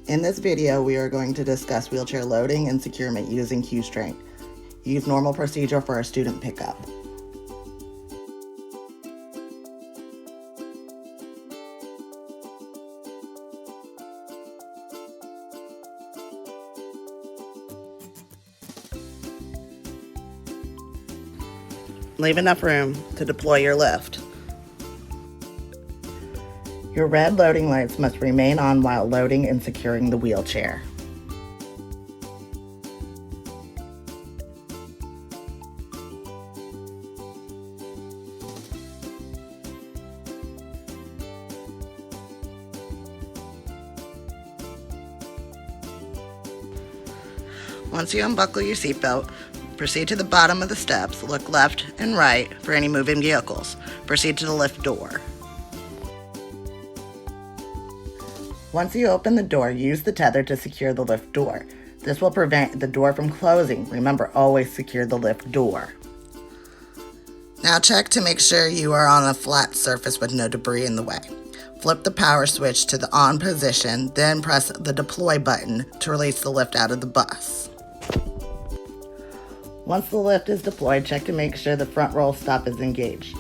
In this video, we are going to discuss wheelchair loading and securement using Straint. Use normal procedure for our student pickup. Leave enough room to deploy your lift. Your red loading lights must remain on while loading and securing the wheelchair. Once you unbuckle your seatbelt, proceed to the bottom of the steps, look left and right for any moving vehicles. Proceed to the lift door. Once you open the door, use the tether to secure the lift door. This will prevent the door from closing. Remember, always secure the lift door. Now check to make sure you are on a flat surface with no debris in the way. Flip the power switch to the on position, then press the deploy button to release the lift out of the bus. Once the lift is deployed, check to make sure the front roll stop is engaged.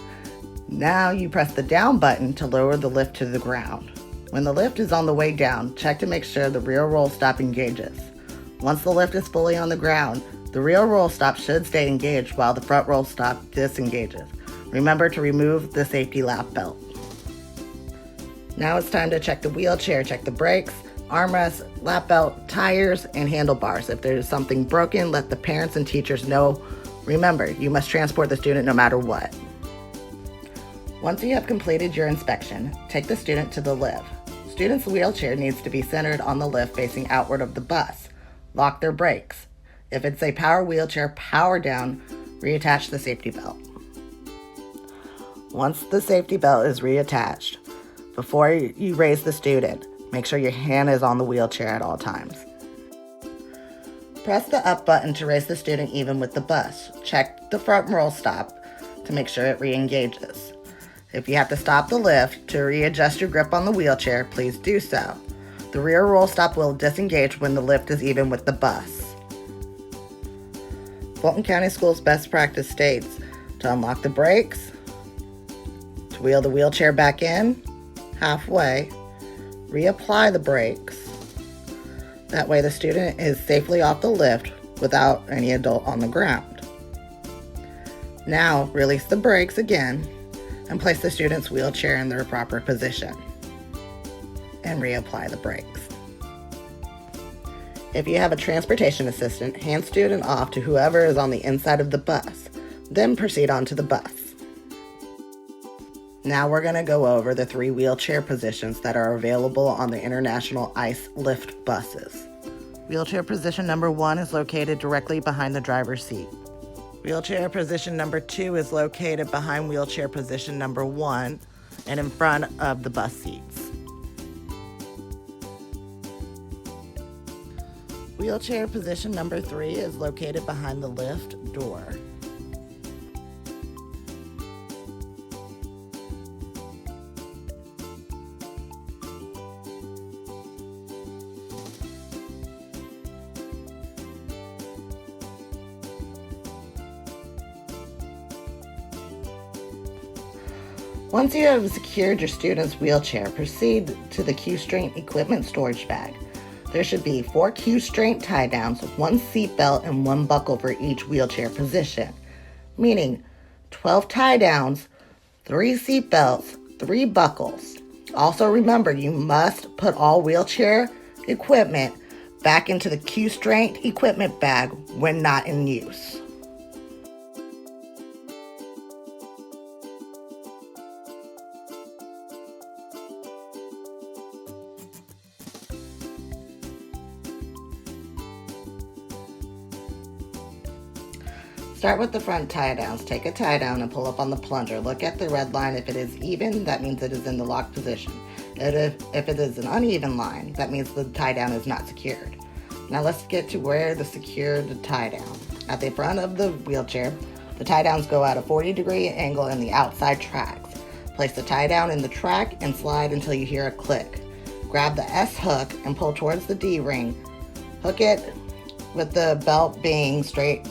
Now you press the down button to lower the lift to the ground. When the lift is on the way down, check to make sure the rear roll stop engages. Once the lift is fully on the ground, the rear roll stop should stay engaged while the front roll stop disengages. Remember to remove the safety lap belt. Now it's time to check the wheelchair, check the brakes, armrests, lap belt, tires, and handlebars. If there is something broken, let the parents and teachers know. Remember, you must transport the student no matter what. Once you have completed your inspection, take the student to the lift. Student's wheelchair needs to be centered on the lift facing outward of the bus. Lock their brakes. If it's a power wheelchair, power down, reattach the safety belt. Once the safety belt is reattached, before you raise the student, make sure your hand is on the wheelchair at all times. Press the up button to raise the student even with the bus. Check the front roll stop to make sure it re-engages. If you have to stop the lift to readjust your grip on the wheelchair, please do so. The rear roll stop will disengage when the lift is even with the bus. Fulton County Schools best practice states to unlock the brakes, to wheel the wheelchair back in halfway, reapply the brakes. That way the student is safely off the lift without any adult on the ground. Now release the brakes again and place the student's wheelchair in their proper position and reapply the brakes. If you have a transportation assistant, hand student off to whoever is on the inside of the bus, then proceed on to the bus. Now we're going to go over the 3 wheelchair positions that are available on the International ICE lift buses. Wheelchair position number 1 is located directly behind the driver's seat. Wheelchair position number 2 is located behind wheelchair position number 1 and in front of the bus seats. Wheelchair position number 3 is located behind the lift door. Once you have secured your student's wheelchair, proceed to the Straint equipment storage bag. There should be 4 Straint tie downs, 1 seat belt, and 1 buckle for each wheelchair position, meaning 12 tie downs, 3 seat belts, 3 buckles. Also remember, you must put all wheelchair equipment back into the Straint equipment bag when not in use. Start with the front tie downs. Take a tie down and pull up on the plunger. Look at the red line. If it is even, that means it is in the locked position. If it is an uneven line, that means the tie down is not secured. Now let's get to where to secure the tie down. At the front of the wheelchair, the tie downs go at a 40-degree angle in the outside tracks. Place the tie down in the track and slide until you hear a click. Grab the S hook and pull towards the D ring. Hook it with the belt being straight.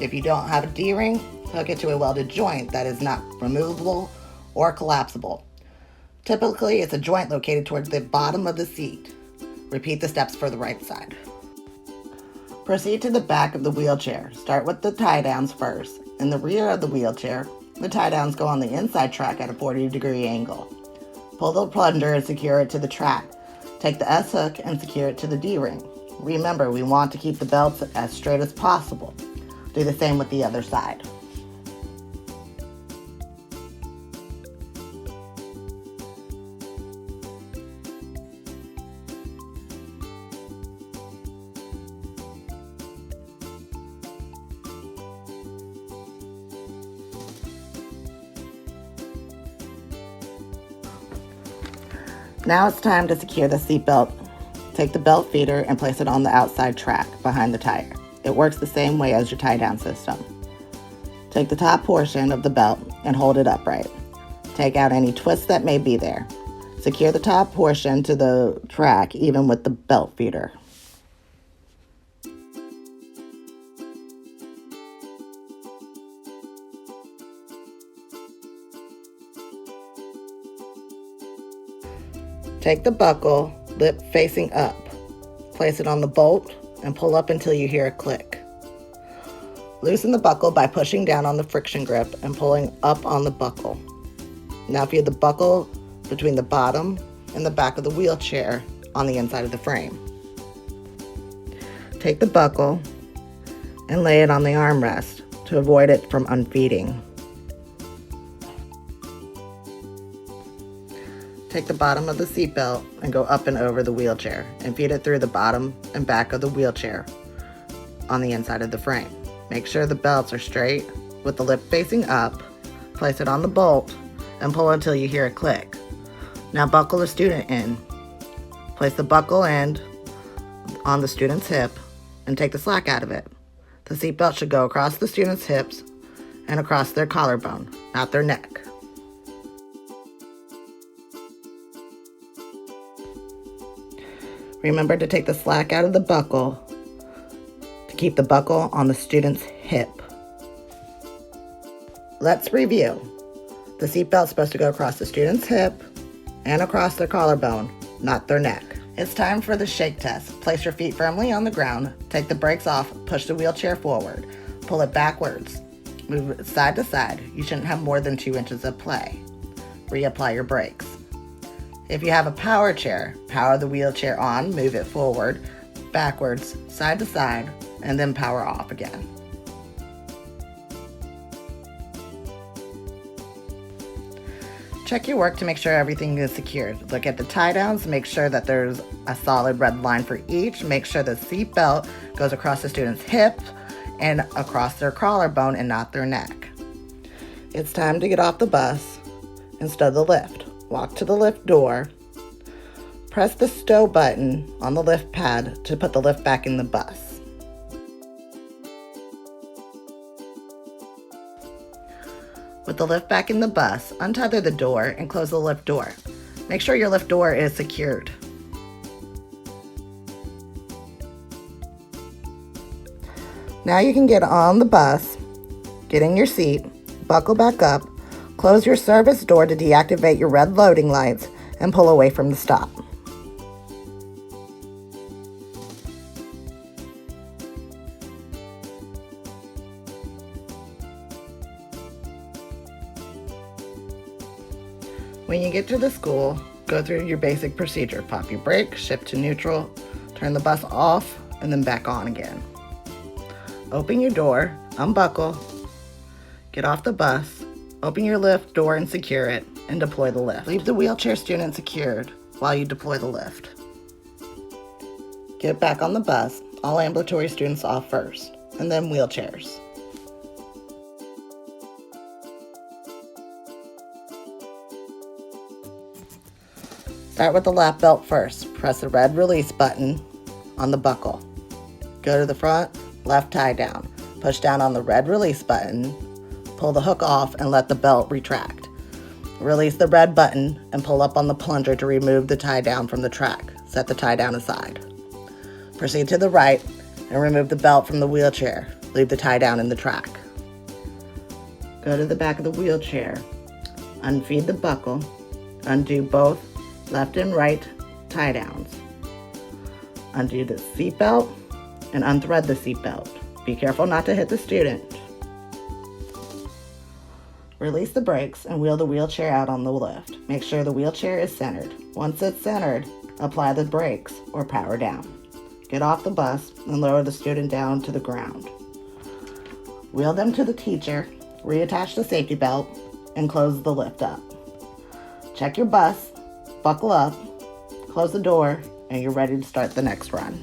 If you don't have a D ring, hook it to a welded joint that is not removable or collapsible. Typically, it's a joint located towards the bottom of the seat. Repeat the steps for the right side. Proceed to the back of the wheelchair. Start with the tie downs first. In the rear of the wheelchair, the tie downs go on the inside track at a 40-degree angle. Pull the plunger and secure it to the track. Take the S hook and secure it to the D ring. Remember, we want to keep the belts as straight as possible. Do the same with the other side. Now it's time to secure the seat belt. Take the belt feeder and place it on the outside track behind the tire. It works the same way as your tie-down system. Take the top portion of the belt and hold it upright. Take out any twists that may be there. Secure the top portion to the track even with the belt feeder. Take the buckle, lip facing up. Place it on the bolt and pull up until you hear a click. Loosen the buckle by pushing down on the friction grip and pulling up on the buckle. Now feed the buckle between the bottom and the back of the wheelchair on the inside of the frame. Take the buckle and lay it on the armrest to avoid it from unfeeding. Take the bottom of the seat belt and go up and over the wheelchair and feed it through the bottom and back of the wheelchair on the inside of the frame. Make sure the belts are straight with the lip facing up. Place it on the bolt and pull until you hear a click. Now buckle the student in. Place the buckle end on the student's hip and take the slack out of it. The seat belt should go across the student's hips and across their collarbone, not their neck. Remember to take the slack out of the buckle to keep the buckle on the student's hip. Let's review. The seatbelt is supposed to go across the student's hip and across their collarbone, not their neck. It's time for the shake test. Place your feet firmly on the ground, take the brakes off, push the wheelchair forward, pull it backwards, move it side to side. You shouldn't have more than 2 inches of play. Reapply your brakes. If you have a power chair, power the wheelchair on, move it forward, backwards, side to side, and then power off again. Check your work to make sure everything is secured. Look at the tie downs, make sure that there's a solid red line for each. Make sure the seat belt goes across the student's hip and across their collarbone and not their neck. It's time to get off the bus and stow the lift. Walk to the lift door. Press the stow button on the lift pad to put the lift back in the bus. With the lift back in the bus, untether the door and close the lift door. Make sure your lift door is secured. Now you can get on the bus, get in your seat, buckle back up, close your service door to deactivate your red loading lights, and pull away from the stop. When you get to the school, go through your basic procedure. Pop your brake, shift to neutral, turn the bus off, and then back on again. Open your door, unbuckle, get off the bus, open your lift door and secure it, and deploy the lift. Leave the wheelchair student secured while you deploy the lift. Get back on the bus, all ambulatory students off first, and then wheelchairs. Start with the lap belt first. Press the red release button on the buckle. Go to the front, left tie down. Push down on the red release button, pull the hook off and let the belt retract. Release the red button and pull up on the plunger to remove the tie down from the track. Set the tie down aside. Proceed to the right and remove the belt from the wheelchair. Leave the tie down in the track. Go to the back of the wheelchair. Unfeed the buckle. Undo both left and right tie downs. Undo the seatbelt and unthread the seatbelt. Be careful not to hit the student. Release the brakes and wheel the wheelchair out on the lift. Make sure the wheelchair is centered. Once it's centered, apply the brakes or power down. Get off the bus and lower the student down to the ground. Wheel them to the teacher, reattach the safety belt, and close the lift up. Check your bus, buckle up, close the door, and you're ready to start the next run.